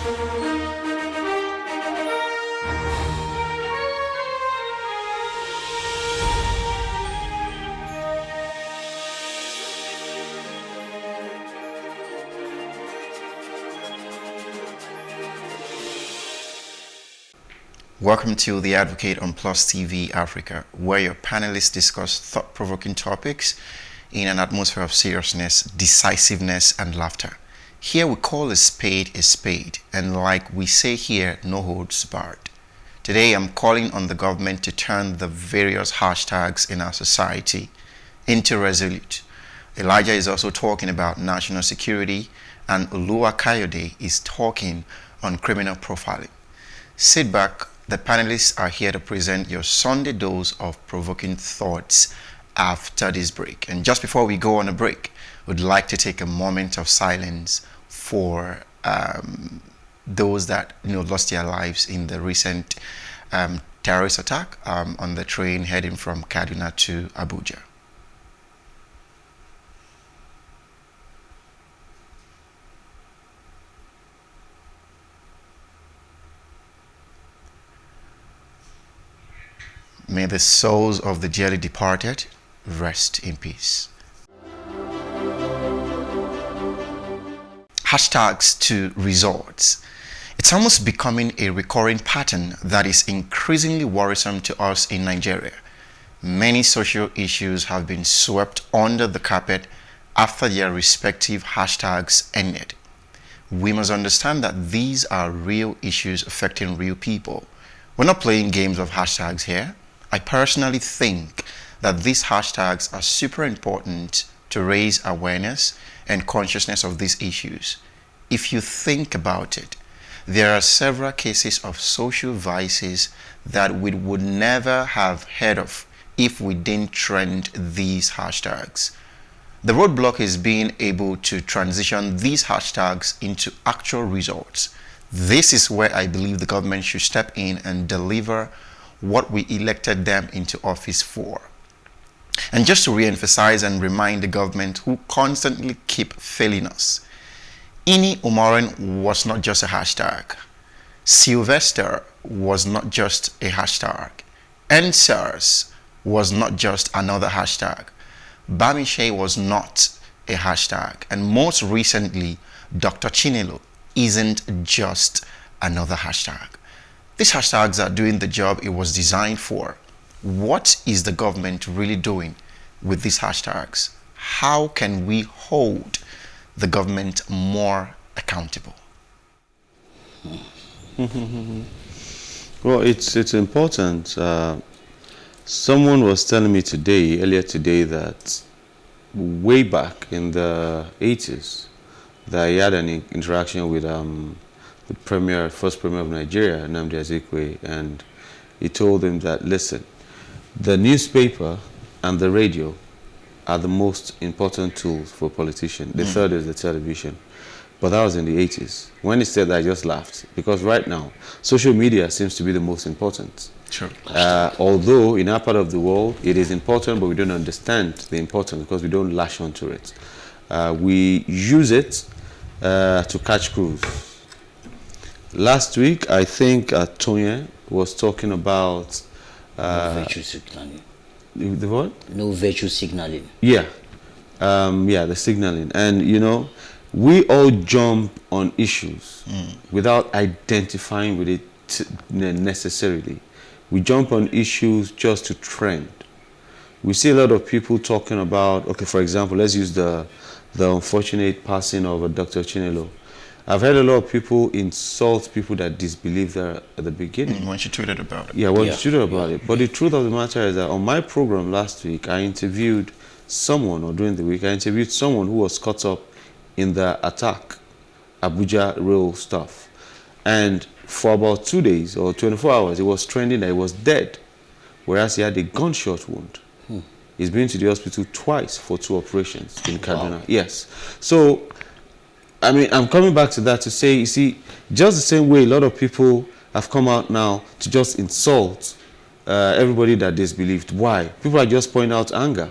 Welcome to the Advocate on PlusTV Africa, where your panelists discuss thought-provoking topics in an atmosphere of seriousness, decisiveness, and laughter. Here we call a spade, and like we say here, no holds barred. Today I'm calling on the government to turn the various hashtags in our society into resolute. Elijah is also talking about national security, and Oluwakayode is talking on criminal profiling. Sit back. The panelists are here to present your Sunday dose of provoking thoughts after this break. And just before we go on a break, we'd like to take a moment of silence for those that lost their lives in the recent terrorist attack on the train heading from Kaduna to Abuja. May the souls of the dearly departed rest in peace. Hashtags to results. It's almost becoming a recurring pattern that is increasingly worrisome to us in Nigeria. Many social issues have been swept under the carpet after their respective hashtags ended. We must understand that these are real issues affecting real people. We're not playing games of hashtags here. I personally think that these hashtags are super important to raise awareness and consciousness of these issues. If you think about it, there are several cases of social vices that we would never have heard of if we didn't trend these hashtags. The roadblock is being able to transition these hashtags into actual results. This is where I believe the government should step in and deliver what we elected them into office for. And just to re-emphasize and remind the government who constantly keep failing us, Ini Umaran was not just a hashtag. Sylvester was not just a hashtag. NSARS was not just another hashtag. Bamishe was not a hashtag. And most recently, Dr. Chinelo isn't just another hashtag. These hashtags are doing the job it was designed for. What is the government really doing with these hashtags? How can we hold the government more accountable? Well, it's important. Someone was telling me earlier today, that way back in the 80s, that he had an interaction with the first premier of Nigeria, Nnamdi Azikiwe, and he told him that, listen, the newspaper and the radio are the most important tools for a politician. The third is the television. But that was in the 80s. When he said that, I just laughed, because right now, social media seems to be the most important. Sure. Although in our part of the world, it is important, but we don't understand the importance because we don't lash onto it. We use it to catch crews. Last week, I think Tonya was talking about no virtue signaling. The what? No virtue signaling. Yeah, the signaling, and we all jump on issues without identifying with it necessarily. We jump on issues just to trend. We see a lot of people talking about, okay, for example, let's use the unfortunate passing of Dr. Chinelo. I've heard a lot of people insult people that disbelieve there at the beginning. When she tweeted about it. Yeah, when she tweeted about it. But the truth of the matter is that on my program last week, I interviewed someone, or during the week, I interviewed someone who was caught up in the attack, Abuja rail stuff. And for about 2 days or 24 hours, it was trending that he was dead, whereas he had a gunshot wound. He's been to the hospital twice for 2 operations in Kaduna. Wow. Yes. So, I mean, I'm coming back to that to say, you see, just the same way a lot of people have come out now to just insult everybody that disbelieved. Why? People are just pointing out anger.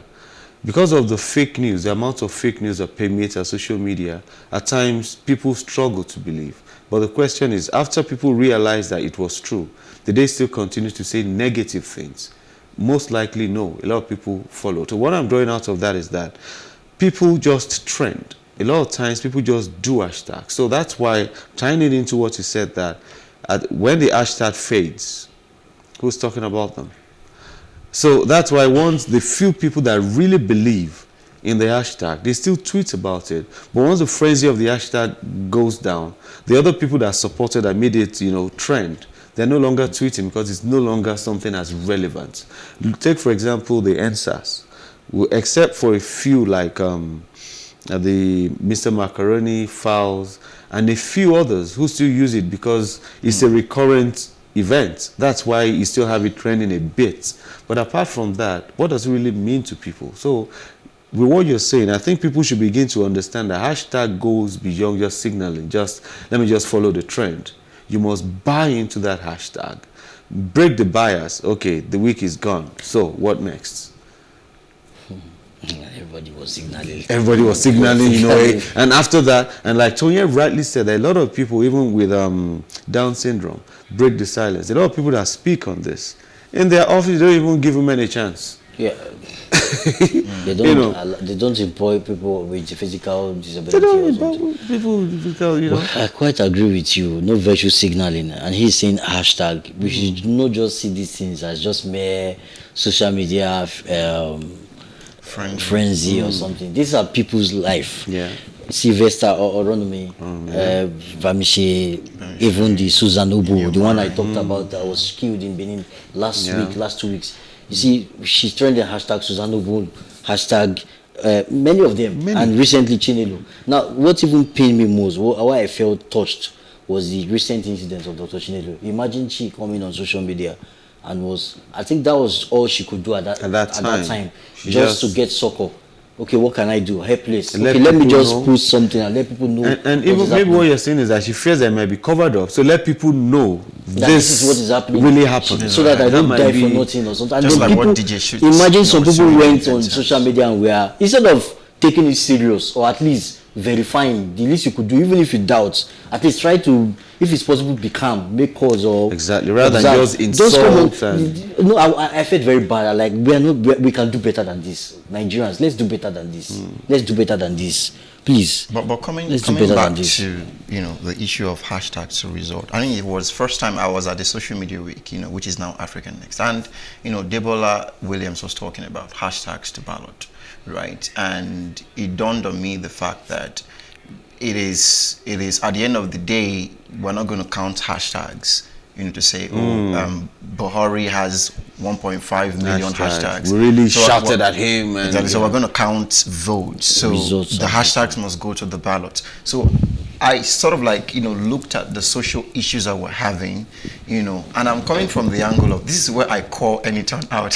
because of the fake news, the amount of fake news that permeates our social media, at times people struggle to believe. But the question is, after people realize that it was true, did they still continue to say negative things? Most likely no. A lot of people follow. So what I'm drawing out of that is that people just trend. A lot of times people just do hashtags. So that's why, tying it into what you said, that when the hashtag fades, who's talking about them? So that's why once the few people that really believe in the hashtag, they still tweet about it. But once the frenzy of the hashtag goes down, the other people that supported that made it, trend, they're no longer tweeting because it's no longer something as relevant. Take, for example, the NSAS. Except for a few like the Mr. Macaroni files and a few others who still use it because it's a recurrent event. That's why you still have it trending a bit. But apart from that, what does it really mean to people? So with what you're saying, I think people should begin to understand that hashtag goes beyond just signaling. Let me just follow the trend. You must buy into that hashtag. Break the bias. Okay, the week is gone. So what next? Everybody was signaling. Everybody was signaling, and after that, and like Tonya rightly said, a lot of people, even with Down syndrome, break the silence. A lot of people that speak on this, in their office, they don't even give women a chance. Yeah. They don't they don't employ people with physical disability or something. People with physical, Well, I quite agree with you. No virtue signaling, and he's saying hashtag. We should not just see these things as just mere social media frenzy or something. These are people's life. Yeah. Sylvester Oronomi, Vamiche, even the Susan Obo, the one I talked about that was killed in Benin last 2 weeks. You see, she's trending hashtag Susan Obo, hashtag many of them, and recently Chinelo. Now, what even pained me most, why I felt touched, was the recent incident of Dr. Chinelo. Imagine she coming on social media and I think that was all she could do at that time, just to get succor. Okay, what can I do? Helpless. Okay, let me just post something and let people know. And even maybe what you're saying is that she fears that it might be covered up. So let people know this is what is happening. Really happened. So that I don't die for nothing or something. And just then like people, what DJ shoots. imagine some people went on social media and were, instead of taking it serious or at least verifying, the least you could do, even if you doubt, at least try to, if it's possible, be calm, make calls or exactly rather than just insult. No, I felt very bad. Like we can do better than this. Nigerians, let's do better than this. Let's do better than this, please. But coming back to the issue of hashtags to resort. I think it was first time I was at the social media week, which is now African Next, and Debola Williams was talking about hashtags to ballot. Right, and it dawned on me the fact that it is at the end of the day, we're not going to count hashtags, to say, Buhari has 1.5 million hashtags. We really shouted at him. And, exactly, so we're going to count votes. So the hashtags must go to the ballot. So I sort of looked at the social issues that we're having, and I'm coming from the angle of, this is where I call Anyton out.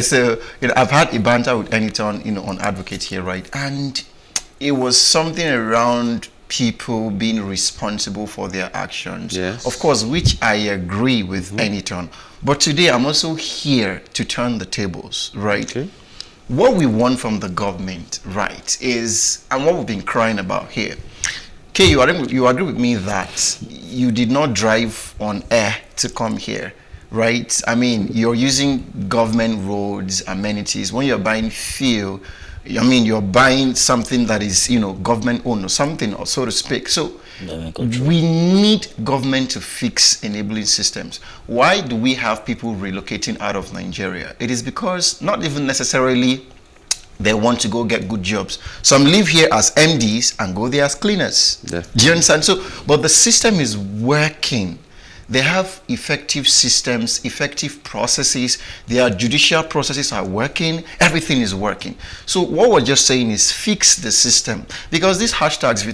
So I've had a banter with Anyton, on Advocate here, right? And it was something around people being responsible for their actions. Yes. Of course, which I agree with Anyton. But today I'm also here to turn the tables, right? Okay. What we want from the government, right, is, and what we've been crying about here. Okay, you agree with me that you did not drive on air to come here, right? I mean, you're using government roads, amenities. When you're buying fuel, you're buying something that is, government owned or something, or so to speak. So we need government to fix enabling systems. Why do we have people relocating out of Nigeria? It is because not even necessarily they want to go get good jobs. Some live here as MDs and go there as cleaners. Definitely. Do you understand? So, but the system is working. They have effective systems, effective processes. Their judicial processes are working. Everything is working. So what we're just saying is fix the system. Because these hashtags,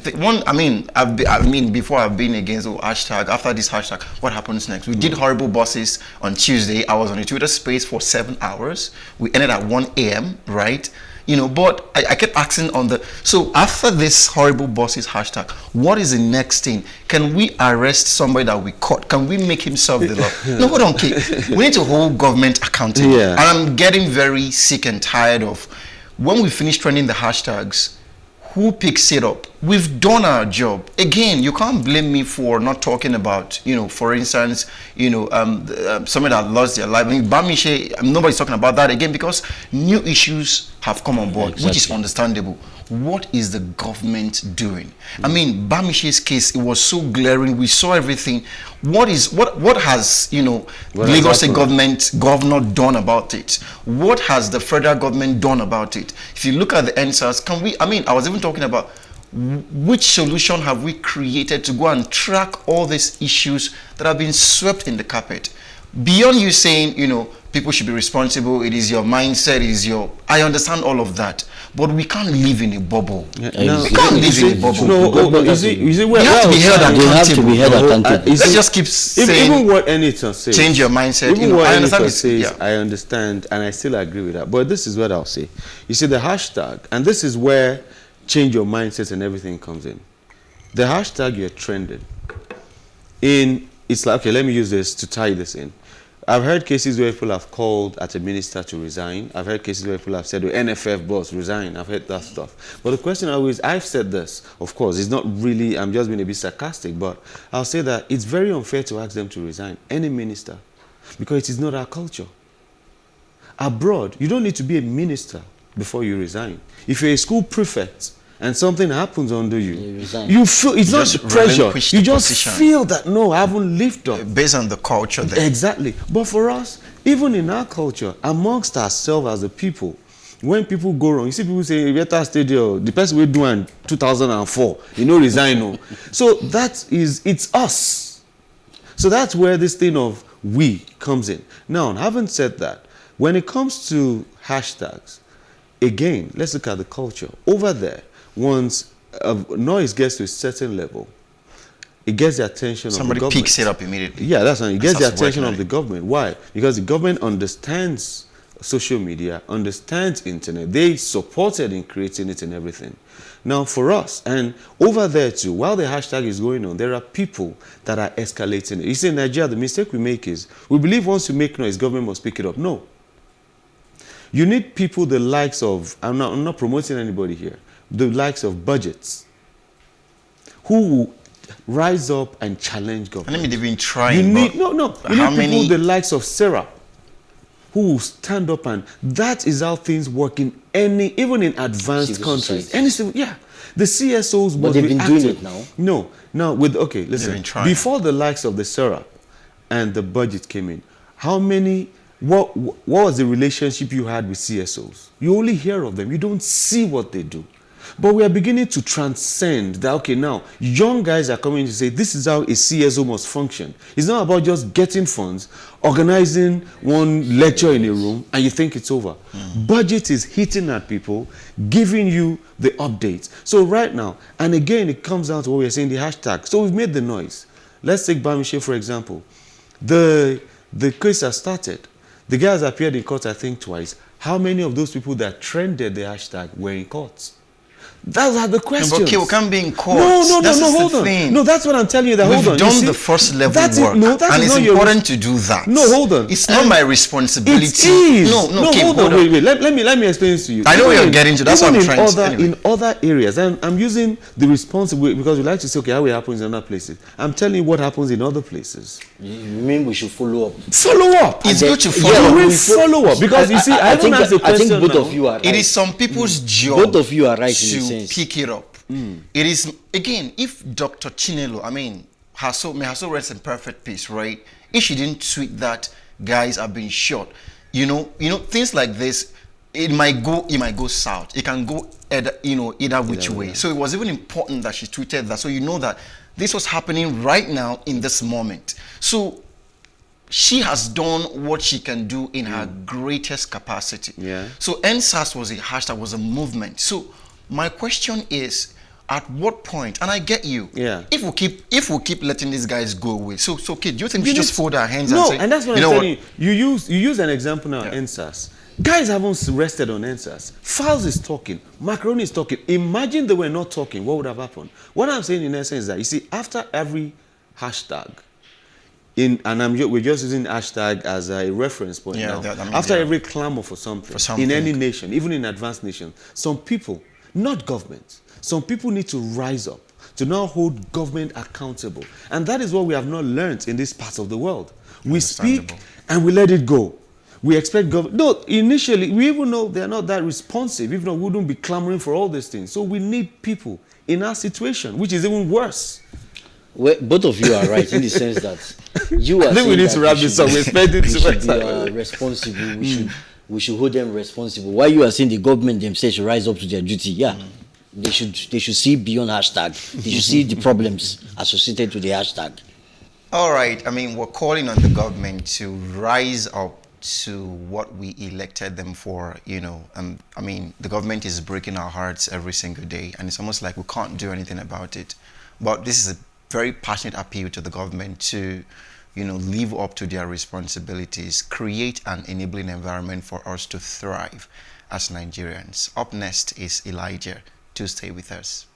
before I've been against hashtag, after this hashtag, what happens next? We did horrible bosses on Tuesday. I was on a Twitter space for 7 hours. We ended at 1 a.m., right? but I kept asking on the, so after this horrible bosses hashtag, what is the next thing? Can we arrest somebody that we caught? Can we make him serve the law? No, hold on, Kate. We need to hold government accountable. Yeah. And I'm getting very sick and tired of, when we finish trending the hashtags, who picks it up? We've done our job. Again, you can't blame me for not talking about, for instance, somebody that lost their life. I mean, Bamishe, nobody's talking about that again because new issues have come on board, which is understandable. What is the government doing? I mean, Bamishe's case, it was so glaring. We saw everything. What has, Lagos State governor done about it? What has the federal government done about it? If you look at the answers, I was even talking about which solution have we created to go and track all these issues that have been swept in the carpet? Beyond you saying, people should be responsible, it is your mindset, it is I understand all of that, but we can't live in a bubble. We can't live in a bubble. We have to be held accountable. They have to be held accountable. Let's just keep saying, even what Eniton says, change your mindset. Even what I understand Eniton says, I understand, and I still agree with that. But this is what I'll say. You see, the hashtag, and this is where change your mindset and everything comes in. The hashtag you're trending it's like, okay, let me use this to tie this in. I've heard cases where people have called at a minister to resign. I've heard cases where people have said, NFF boss, resign. I've heard that stuff. But the question I've said this, of course, it's not really, I'm just being a bit sarcastic, but I'll say that it's very unfair to ask them to resign, any minister, because it is not our culture. Abroad, you don't need to be a minister before you resign. If you're a school prefect, and something happens under you, you feel it's not the pressure. You just feel that, no, I haven't lived up. Based on the culture there. Exactly. But for us, even in our culture, amongst ourselves as a people, when people go wrong, you see people say, better stay there. The person we do in 2004, resign. No. So it's us. So that's where this thing of we comes in. Now, having said that, when it comes to hashtags, again, let's look at the culture. Over there, once noise gets to a certain level, it gets the attention of the government. Somebody picks it up immediately. Yeah, that's right. It gets the attention of the government. Why? Because the government understands social media, understands internet. They supported in creating it and everything. Now for us, and over there too, while the hashtag is going on, there are people that are escalating it. You see, in Nigeria, the mistake we make is, we believe once you make noise, government must pick it up. No. You need people the likes of, I'm not promoting anybody here, the likes of budgets, who will rise up and challenge government. I mean, they've been trying. You need people the likes of Sarah, who will stand up, and that is how things work in even in advanced civil countries. The CSOs, but they've been doing it now. No, listen. Before the likes of the Sarah and the budget came in, what was the relationship you had with CSOs? You only hear of them. You don't see what they do. But we are beginning to transcend that, okay, now, young guys are coming to say, this is how a CSO must function. It's not about just getting funds, organizing one lecture in a room, and you think it's over. Budget is hitting at people, giving you the updates. So right now, and again, it comes down to what we're saying, the hashtag. So we've made the noise. Let's take Bamishe, for example. The case has started. The guy has appeared in court, I think, twice. How many of those people that trended the hashtag were in court? Those are the questions. Okay, we can't be in court. No, hold on. No, that's what I'm telling you. We've done the first level work. And it's important to do that. No, hold on. It's not my responsibility. It is. No, hold on. Wait. Let me explain this to you. I know where you're getting to. That's what I'm trying to say. In other areas, and I'm using the responsibility because we like to say, okay, how it happens in other places. I'm telling you what happens in other places. You mean we should follow up? Follow up. It's good to follow up. Follow up. Because you see, I think both of you are right. It is some people's job. Both of you are right in a sense. Pick it up. It is, again, if Dr. Chinelo, may her soul rest in perfect peace, right? If she didn't tweet that guys are being shot, things like this, it might go south. It can go either which way. So it was even important that she tweeted that, so you know that this was happening right now in this moment. So she has done what she can do in her greatest capacity. Yeah. So NSAS was a hashtag, was a movement. So my question is, at what point, and I get you, if we keep letting these guys go away, so okay, do you think we should just fold our hands and say, and that's what I'm telling you. You use an example now, NSAS. Guys haven't rested on answers. Files is talking. Macaroni is talking. Imagine they were not talking. What would have happened? What I'm saying in essence is that, you see, after every hashtag, we're just using hashtag as a reference point now. After every clamor for something, in any nation, even in advanced nations, some people, not governments, some people need to rise up to now hold government accountable. And that is what we have not learned in these parts of the world. We speak and we let it go. We expect government. No, initially, we even know they're not that responsive. Even though we wouldn't be clamoring for all these things. So we need people in our situation, which is even worse. Well, both of you are right in the sense that you are. I think we need to wrap this up. We're spending too much time. Responsible. We should hold them responsible. While you are saying the government themselves should rise up to their duty, they should see beyond hashtag. They should see the problems associated with the hashtag. All right. I mean, we're calling on the government to rise up to what we elected them for, you know. I mean, the government is breaking our hearts every single day, and it's almost like we can't do anything about it. But this is a very passionate appeal to the government to, you know, live up to their responsibilities, create an enabling environment for us to thrive as Nigerians. Up next is Elijah. To stay with us.